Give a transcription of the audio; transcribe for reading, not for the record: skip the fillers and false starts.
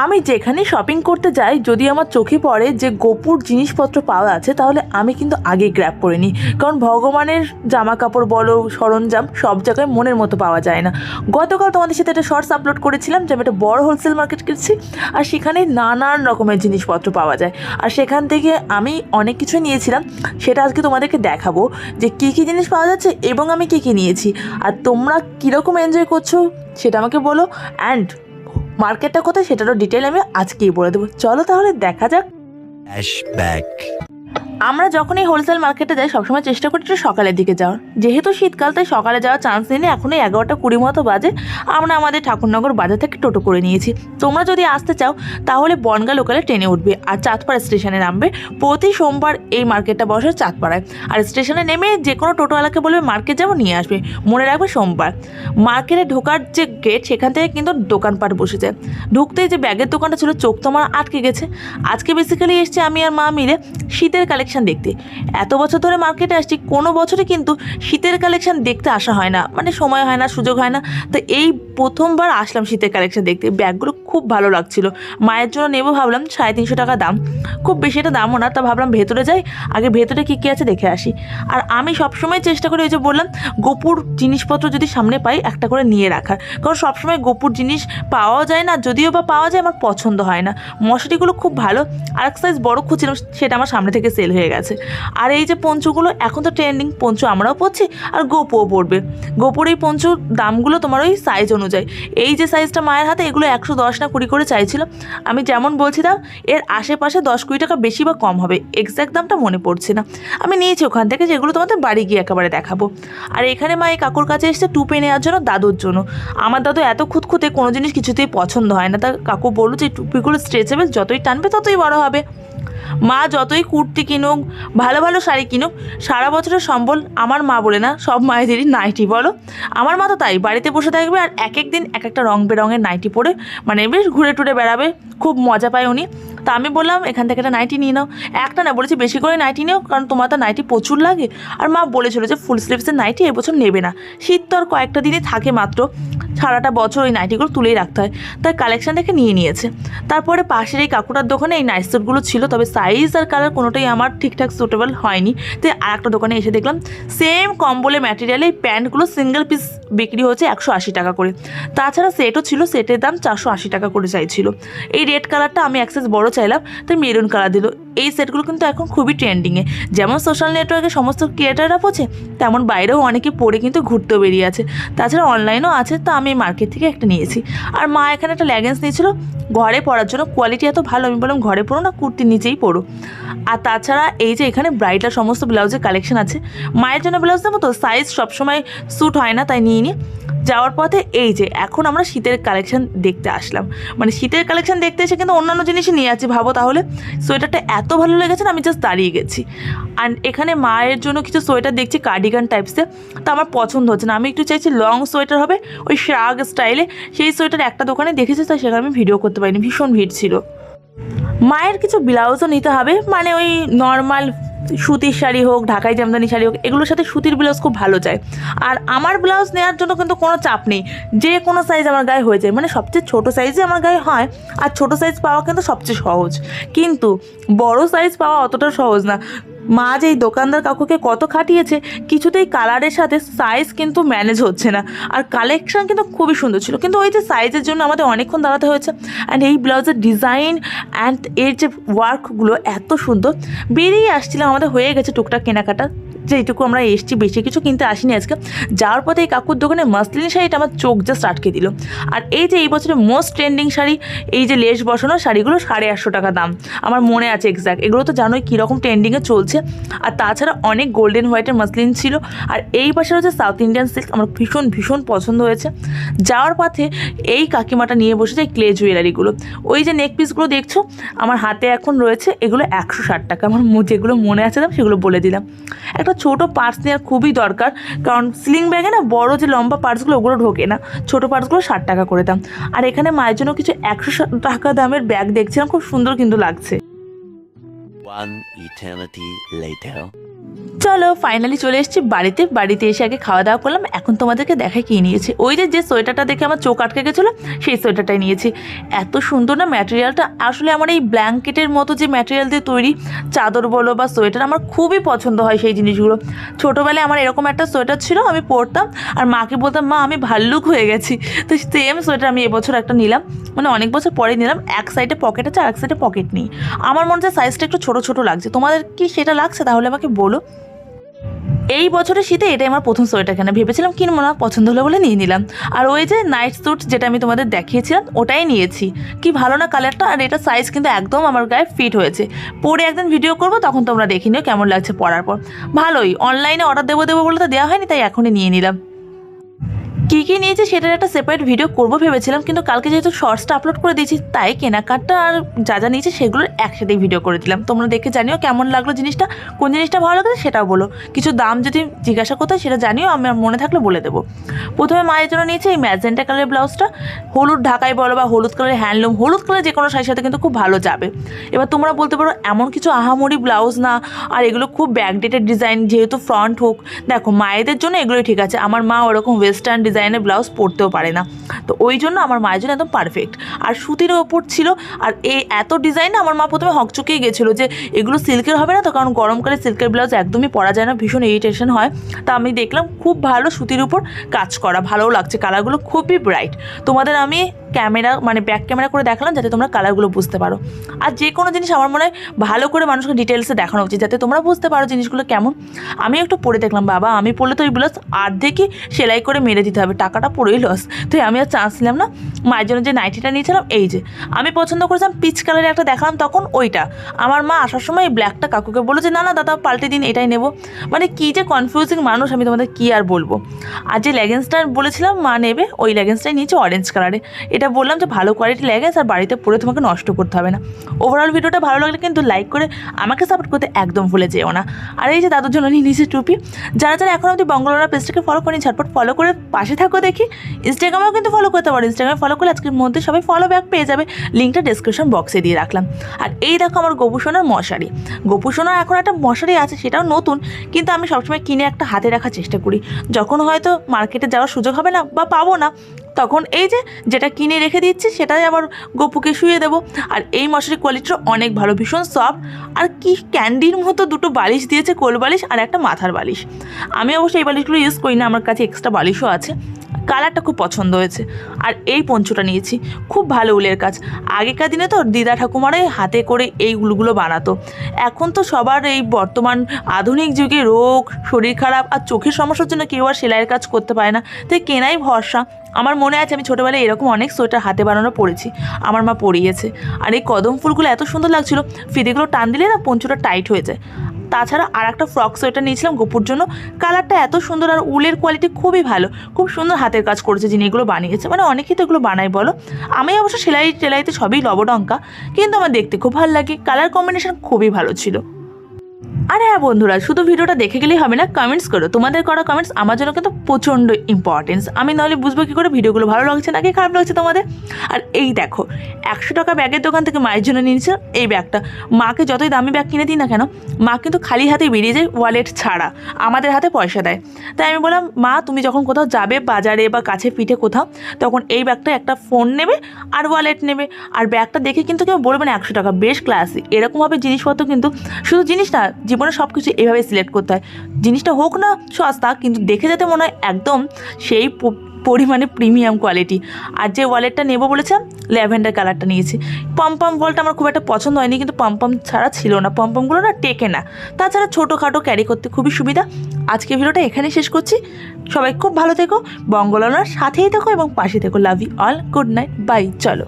আমি যেখানে শপিং করতে যাই যদি আমার চোখে পড়ে যে গোপুর জিনিসপত্র পাওয়া আছে তাহলে আমি কিন্তু আগে গ্র্যাব করে নিই, কারণ ভগবানের জামা কাপড় বলো সরঞ্জাম সব জায়গায় মনের মতো পাওয়া যায় না। গতকাল তোমাদের সাথে একটা শর্টস আপলোড করেছিলাম যে আমি একটা বড় হোলসেল মার্কেট কিনছি আর সেখানে নানান রকমের জিনিসপত্র পাওয়া যায়, আর সেখান থেকে আমি অনেক কিছু নিয়েছিলাম। সেটা আজকে তোমাদেরকে দেখাবো যে কী কী জিনিস পাওয়া যাচ্ছে এবং আমি কী কী নিয়েছি, আর তোমরা কীরকম এনজয় করছো সেটা আমাকে বলো। অ্যান্ড মার্কেটটা কোথায় সেটারও ডিটেল আমি আজকেই বলে দেবো। চলো তাহলে দেখা যাক। আমরা যখন এই হোলসেল মার্কেটে যাই সবসময় চেষ্টা করি একটু সকালের দিকে যাওয়ার, যেহেতু শীতকাল তাই সকালে যাওয়ার চান্স নিয়ে এখনই 11টা 20 মতো বাজে। আমরা আমাদের ঠাকুরনগর বাজার থেকে টোটো করে নিয়েছি। তোমরা যদি আসতে চাও তাহলে বনগাঁ লোকালে ট্রেনে উঠবে আর চাঁদপাড়া স্টেশনে নামবে। প্রতি সোমবার এই মার্কেটটা বসে চাঁদপাড়ায়, আর স্টেশনে নেমে যে কোনো টোটোওয়ালাকে বলবে মার্কেট যাবো নিয়ে আসবে, মনে রাখবে সোমবার। মার্কেটে ঢোকার যে গেট সেখান থেকে কিন্তু দোকানপাট বসে যায়। ঢুকতেই যে ব্যাগের দোকানটা ছিল চোখ তো আমার আটকে গেছে। আজকে বেসিক্যালি এসছি আমি আর মা মিলে শীতের কালেকশন দেখতে। এত বছর ধরে মার্কেটে আসছি, কোনো বছরে কিন্তু শীতের কালেকশন দেখতে আসা হয় না, মানে সময় হয় না, সুযোগ হয় না। তো এই প্রথমবার আসলাম শীতের কালেকশন দেখতে। ব্যাগগুলো খুব ভালো লাগছিল। মায়ের জন্য নেবো ভাবলাম, 350 টাকা দাম, খুব বেশি এটা দামও না। তা ভাবলাম ভেতরে যাই, আগে ভেতরে কী কী আছে দেখে আসি। আর আমি সবসময় চেষ্টা করি ওই যে বললাম গোপুর জিনিসপত্র যদি সামনে পাই একটা করে নিয়ে রাখার, কারণ সবসময় গোপুর জিনিস পাওয়াও যায় না, যদিও বা পাওয়া যায় আমার পছন্দ হয় না। মশারিগুলো খুব ভালো, আর এক সাইজ বড় খুঁজছিলাম সেটা আমার সামনে থেকে সেল হয়ে গেছে। আর এই যে পঞ্চুগুলো এখন তো ট্রেন্ডিং, পঞ্চু আমরাও পরছি আর গোপুও পরবে। গোপুর এই পঞ্চুর দামগুলো তোমার ওই সাইজ অনুযায়ী, এই যে সাইজটা মায়ের হাতে এগুলো 110 না 20 করে চাইছিল। আমি যেমন বলছি দাম এর আশেপাশে 10-20 টাকা বেশি বা কম হবে, এক্স্যাক্ট দামটা মনে পড়ছে না। আমি নিয়েছি ওখান থেকে, যেগুলো তোমাদের বাড়ি গিয়ে একেবারে দেখাবো। আর এখানে মা এই কাকুর কাছে এসছে টুপি নেওয়ার জন্য দাদুর জন্য। আমার দাদু এত খুঁতখুঁতে কোনো জিনিস কিছুতেই পছন্দ হয় না, তা কাকু বললো যে টুপিগুলো স্ট্রেচেবল, যতই টানবে ততই বড় হবে। মা যতই কুর্তি কিনুক, ভালো ভালো শাড়ি কিনুক, সারা বছরের সম্বল আমার মা বলে না, সব মায়েদেরই নাইটি বলো। আমার মা তো তাই, বাড়িতে বসে থাকবে আর এক এক দিন এক একটা রং বেরঙের নাইটি পরে মানে বেশ ঘুরে টুরে বেড়াবে, খুব মজা পায় উনি। তা আমি বললাম এখান থেকে একটা নাইটি নিয়ে নাও। একটা না, বলেছি বেশি করে নাইটি নিও, কারণ তোমার তো নাইটি প্রচুর লাগে। আর মা বলেছিল যে ফুল স্লিভসের নাইটি এবছর নেবে না, শীত তো আর কয়েকটা দিনই থাকে মাত্র, সারাটা বছর ওই নাইটিগুলো তুলেই রাখতে হয়, তাই কালেকশান দেখে নিয়ে নিয়েছে। তারপরে পাশের এই কাকুটার দোকানে এই নাইট স্যুটগুলো ছিল, তবে সাইজ আর কালার কোনোটাই আমার ঠিকঠাক সুটেবল হয়নি। তাই আর একটা দোকানে এসে দেখলাম সেম কম্বলে ম্যাটেরিয়ালে এই প্যান্টগুলো সিঙ্গেল পিস বিক্রি হচ্ছে 180 টাকা করে। তাছাড়া সেটও ছিল, সেটের দাম 480 টাকা করে চাইছিল। এই রেড কালারটা আমি এক সাইজ বড় চাইলাম, তাই মেরুন কালার দিল। এই সেটগুলো কিন্তু এখন খুবই ট্রেন্ডিংয়ে, যেমন সোশ্যাল নেটওয়ার্কে সমস্ত ক্রিয়েটাররা পড়ছে তেমন বাইরেও অনেকে পরে কিন্তু ঘুরতেও বেরিয়ে আছে। তাছাড়া অনলাইনও আছে, তা আমি মার্কেট থেকে একটা নিয়েছি। আর মা এখানে একটা লেগিংস নিয়েছিল ঘরে পরার জন্য, কোয়ালিটি এত ভালো, আমি বললাম ঘরে পরো না, কুর্তির নিচেই পরো। আর তাছাড়া এই যে এখানে ব্রাইডাল সমস্ত ব্লাউজের কালেকশন আছে। মায়ের জন্য ব্লাউজ নেবো তো, সাইজ সবসময় স্যুট হয় না, তাই নিয়ে নিই। যাওয়ার পথে এই যে এখন আমরা শীতের কালেকশন দেখতে আসলাম, মানে শীতের কালেকশন দেখতে এসে কিন্তু অন্যান্য জিনিসই নিয়ে আছি। ভাবো তাহলে, সোয়েটারটা এত ভালো লেগেছে না আমি জাস্ট দাঁড়িয়ে গেছি। আর এখানে মায়ের জন্য কিছু সোয়েটার দেখছি কার্ডিগান টাইপসের, তা আমার পছন্দ হচ্ছে না। আমি একটু চাইছি লং সোয়েটার হবে ওই শ্রাগ স্টাইলে, সেই সোয়েটার একটা দোকানে দেখেছি, তাই সেখানে আমি ভিডিও করতে পারিনি, ভীষণ ভিড় ছিল। মায়ের কিছু ব্লাউজও নিতে হবে, মানে ওই নর্মাল সুতির শাড়ি হোক, ঢাকাই জামদানি শাড়ি হোক, এগুলোর সাথে সুতির ব্লাউজ খুব ভালো যায়। আর আমার ব্লাউজ নেওয়ার জন্য কিন্তু কোনো চাপ নেই, যে কোনো সাইজ আমার গায়ে হয়ে যায়, মানে সবচেয়ে ছোটো সাইজে আমার গায়ে হয়। আর ছোটো সাইজ পাওয়া কিন্তু সবচেয়ে সহজ, কিন্তু বড় সাইজ পাওয়া অতটা সহজ না। মা যে এই দোকানদার কাকুকে কত খাটিয়েছে, কিছুতেই কালারের সাথে সাইজ কিন্তু ম্যানেজ হচ্ছে না। আর কালেকশান কিন্তু খুবই সুন্দর ছিল, কিন্তু ওই যে সাইজের জন্য আমাদের অনেকক্ষণ দাঁড়াতে হয়েছে। অ্যান্ড এই ব্লাউজের ডিজাইন অ্যান্ড এর যে ওয়ার্কগুলো এত সুন্দর। বেরিয়ে আসছিলাম, আমাদের হয়ে গেছে টুকটাক কেনাকাটা, যেইটুকু আমরা এসছি, বেশি কিছু কিনতে আসিনি আজকে। যাওয়ার পথে এই কাকুর দোকানে মাসলিন শাড়িটা আমার চোখ জাস্ট আটকে দিল। আর এই যে এই বছরের মোস্ট ট্রেন্ডিং শাড়ি, এই যে লেস বসানো শাড়িগুলো 850 টাকা দাম, আমার মনে আছে এক্স্যাক্ট। এগুলো তো জানোই কীরকম ট্রেন্ডিংয়ে চলছে। আর তাছাড়া অনেক গোল্ডেন হোয়াইটের মাসলিন ছিল। আর এই পাশে হচ্ছে সাউথ ইন্ডিয়ান সিল্ক, আমার ভীষণ ভীষণ পছন্দ হয়েছে। যাওয়ার পথে এই কাকিমাটা নিয়ে বসেছে ক্লে জুয়েলারিগুলো। ওই যে নেক পিসগুলো দেখছো আমার হাতে এখন রয়েছে, এগুলো 160 টাকা। আমার যেগুলো মনে আছে দাম সেগুলো বলে দিলাম। একটা ছোটো পার্স নেওয়ার খুবই দরকার, কারণ স্লিং ব্যাগে না বড় যে লম্বা পার্সগুলো ওগুলো ঢোকে না, ছোটো পার্সগুলো 60 টাকা করে দাম। আর এখানে মায়ের জন্য কিছু 100 টাকা দামের ব্যাগ দেখছিলাম, খুব সুন্দর কিন্তু লাগছে। One eternity later. চলো ফাইনালি চলে এসেছি বাড়িতে এসে আগে খাওয়া দাওয়া করলাম। এখন তোমাদেরকে দেখাই কী নিয়েছি। ওই যে সোয়েটারটা দেখে আমার চোখ আটকে গেছিলো, সেই সোয়েটারটাই নিয়েছি। এত সুন্দর না ম্যাটেরিয়ালটা, আসলে আমার এই ব্ল্যাঙ্কেটের মতো যে ম্যাটেরিয়াল দিয়ে তৈরি চাদর বলো বা সোয়েটার, আমার খুবই পছন্দ হয় সেই জিনিসগুলো। ছোটোবেলায় আমার এরকম একটা সোয়েটার ছিল, আমি পরতাম আর মাকে বলতাম মা আমি ভাল্লুক হয়ে গেছি। তো সেম সোয়েটার আমি এবছর একটা নিলাম, মানে অনেক বছর পরে নিলাম। এক সাইডে পকেট আছে আর এক সাইডে পকেট নেই। আমার মনে হচ্ছে সাইজটা একটু ছোটো ছোটো লাগছে। তোমাদের কি সেটা লাগছে? তাহলে আমাকে বলো। এই বছরের শীতে এটাই আমার প্রথম সোয়েটার কেনা, ভেবেছিলাম কিনবো না, পছন্দ হলো বলে নিয়ে নিলাম। আর ওই যে নাইট স্যুট যেটা আমি তোমাদের দেখিয়েছিলাম ওটাই নিয়েছি। কি ভালো না কালারটা, আর এটা সাইজ কিন্তু একদম আমার গায়ে ফিট হয়েছে। পরে একদিন ভিডিও করবো, তখন তোমরা দেখে নিও কেমন লাগছে পরার পর। ভালোই, অনলাইনে অর্ডার দেবো বলে তো দেওয়া হয়নি, তাই এখনই নিয়ে নিলাম। কী কী নিয়েছি সেটার একটা সেপারেট ভিডিও করবো ভেবেছিলাম, কিন্তু কালকে যেহেতু শর্টসটা আপলোড করে দিয়েছি তাই কেনাকাটা আর যা নিয়েছি সেগুলোর একসাথেই ভিডিও করে দিলাম। তোমরা দেখে জানিও কেমন লাগলো জিনিসটা, কোন জিনিসটা ভালো লাগছে সেটাও বলো। কিছু দাম যদি জিজ্ঞাসা করতে হয় সেটা জানিও, আমার মনে থাকলে বলে দেবো। প্রথমে মায়ের জন্য নিয়েছি এই ম্যাজেন্টা কালারের ব্লাউজটা। হলুদ ঢাকাই বলো বা হলুদ কালারের হ্যান্ডলুম, হলুদ কালার যে কোনো শাড়ির সাথে কিন্তু খুব ভালো যাবে। এবার তোমরা বলতে পারো এমন কিছু আহামরি ব্লাউজ না, আর এগুলো খুব ব্যাকডেটেড ডিজাইন, যেহেতু ফ্রন্ট হুক। দেখো মায়েদের জন্য এগুলোই ঠিক আছে, আমার মা ওরকম ওয়েস্টার্ন ডিজাইনের ব্লাউজ পরতেও পারে না, তো ওই জন্য আমার মায়ের জন্য একদম পারফেক্ট। আর সুতির ওপর ছিল, আর এই এত ডিজাইন আমার মা প্রথমে হকচকিয়ে গেছিলো যে এগুলো সিল্কের হবে না তো, কারণ গরমকালে সিল্কের ব্লাউজ একদমই পরা যায় না, ভীষণ ইরিটেশন হয়। তা আমি দেখলাম খুব ভালো সুতির উপর কাজ করা, ভালোও লাগছে, কালারগুলো খুবই ব্রাইট। তোমাদের আমি ক্যামেরা মানে ব্যাক ক্যামেরা করে দেখালাম যাতে তোমরা কালারগুলো বুঝতে পারো। আর যে কোনো জিনিস আমার মনে হয় ভালো করে মানুষকে ডিটেলসে দেখানো উচিত, যাতে তোমরা বুঝতে পারো জিনিসগুলো কেমন। আমি একটু পরে দেখলাম, বাবা আমি পরলে তো ওই ব্লাউজ অর্ধেকই সেলাই করে মেরে দিতে হবে, টাকাটা পুরোই লস। তো আমি আর চান্স নিলাম না। মায়ের জন্য যে নাইটিটা নিয়েছিলাম, এই যে আমি পছন্দ করেছিলাম পিচ কালারের একটা দেখালাম তখন ওইটা, আমার মা আসার সময় এই ব্ল্যাকটা কাকুকে বলো যে না না দাদা পাল্টে দিন, এটাই নেবো। মানে কী যে কনফিউজিং মানুষ, আমি তোমাদের কী আর বলবো। আর যে লেগিংসটা বলেছিলাম মা নেবে, ওই লেগিংসটাই নিয়েছে অরেঞ্জ কালারে। এটা বললাম যে ভালো কোয়ালিটি লেগিংস, আর বাড়িতে পরে তোমাকে নষ্ট করতে হবে না। ওভারঅল ভিডিওটা ভালো লাগলে কিন্তু লাইক করে আমাকে সাপোর্ট করতে একদম ভুলে যেও না। আর এই যে দাদুর জন্য নিয়ে নিয়েছি টুপি। যারা এখন অবধি বঙ্গলোরা পেজটাকে ফলো করেনি, ঝটপট ফলো করে পাশে থাকো। দেখি ইনস্টাগ্রামেও কিন্তু ফলো করতে পারো, ইনস্টাগ্রামে ফলো করলে আজকের মধ্যে সবাই ফলো ব্যাক পেয়ে যাবে, লিঙ্কটা ডেসক্রিপশন বক্সে দিয়ে রাখলাম। আর এই দেখো আমার গোপুসোনার মশারি। গোপুসোনার এখন একটা মশারি আছে, সেটাও নতুন, কিন্তু আমি সবসময় কিনে একটা হাতে রাখার চেষ্টা করি। যখন হয়তো মার্কেটে যাওয়ার সুযোগ হবে না বা পাবো না, তখন এই যে যেটা কিনে রেখে দিচ্ছি সেটাই আবার গপুকে শুয়ে দেবো। আর এই মশারি কোয়ালিটিটা অনেক ভালো, ভীষণ সফট, আর কি ক্যান্ডির মতো দুটো বালিশ দিয়েছে, কোল বালিশ আর একটা মাথার বালিশ। আমি অবশ্যই এই বালিশগুলো ইউজ করি না, আমার কাছে এক্সট্রা বালিশও আছে। কালারটা খুব পছন্দ হয়েছে। আর এই পঞ্চটা নিয়েছি, খুব ভালো উলের কাজ। আগেকার দিনে তো দিদা ঠাকুমারাই হাতে করে এই উলগুলো বানাতো। এখন তো সবার এই বর্তমান আধুনিক যুগে রোগ, শরীর খারাপ আর চোখের সমস্যার জন্য কেউ আর সেলাইয়ের কাজ করতে পারে না, তাই কেনাই ভরসা। আমার মনে আছে আমি ছোটোবেলায় এরকম অনেক সোয়েটার হাতে বানানো পরেছি, আমার মা পরিয়েছে। আর এই কদম ফুলগুলো এত সুন্দর লাগছিলো, ফিতেগুলো টান দিলে না পঞ্চটা টাইট হয়ে যায়। তাছাড়া আর একটা ফ্রক সোয়েটার নিয়েছিলাম গোপুর জন্য, কালারটা এত সুন্দর আর উলের কোয়ালিটি খুবই ভালো, খুব সুন্দর হাতের কাজ করেছে যিনি এগুলো বানিয়েছে। মানে অনেকেই তো এগুলো বানায় বলো, আমি অবশ্য সেলাই টেলাইতে সবই লবডঙ্কা, কিন্তু আমার দেখতে খুব ভালো লাগে, কালার কম্বিনেশন খুবই ভালো ছিল। আর হ্যাঁ বন্ধুরা, শুধু ভিডিওটা দেখে গেলেই হবে না, কমেন্টস করো। তোমাদের করা কমেন্টস আমার জন্য কিন্তু প্রচণ্ড ইম্পর্টেন্স, আমি নাহলে বুঝবো কী করে ভিডিওগুলো ভালো লাগছে নাকি খারাপ লাগছে তোমাদের। আর এই দেখো 100 টাকা ব্যাগের দোকান থেকে মায়ের জন্য নিয়েছিলাম এই ব্যাগটা। মাকে যতই দামি ব্যাগ কিনে দিই না কেন, মা কিন্তু খালি হাতে বেরিয়ে যায়, ওয়ালেট ছাড়া, আমাদের হাতে পয়সা দেয়। তাই আমি বললাম মা তুমি যখন কোথাও যাবে বাজারে বা কাছে পিঠে কোথাও, তখন এই ব্যাগটা একটা ফোন নেবে আর ওয়ালেট নেবে। আর ব্যাগটা দেখে কিন্তু কেউ বলবে না 100 টাকা, বেশ ক্লাসি। এরকমভাবে জিনিসপত্র কিন্তু শুধু জিনিস না, জীবনে সব কিছু এভাবে সিলেক্ট করতে হয়। জিনিসটা হোক না সস্তা, কিন্তু দেখে যেতে মনে হয় একদম সেই পরিমাণে প্রিমিয়াম কোয়ালিটি। আর যে ওয়ালেটটা নেবো বলেছিলাম ল্যাভেন্ডার কালারটা নিয়েছি। পমপম বলটা আমার খুব একটা পছন্দ হয়নি, কিন্তু পমপম ছাড়া ছিল না, পমপমগুলো না টেকে না। তাছাড়া ছোটোখাটো ক্যারি করতে খুবই সুবিধা। আজকে ভিডিওটা এখানেই শেষ করছি। সবাই খুব ভালো থেকো, বঙ্গলনার সাথেই থেকো এবং পাশে থেকো। Love you all, good night, bye. চলো।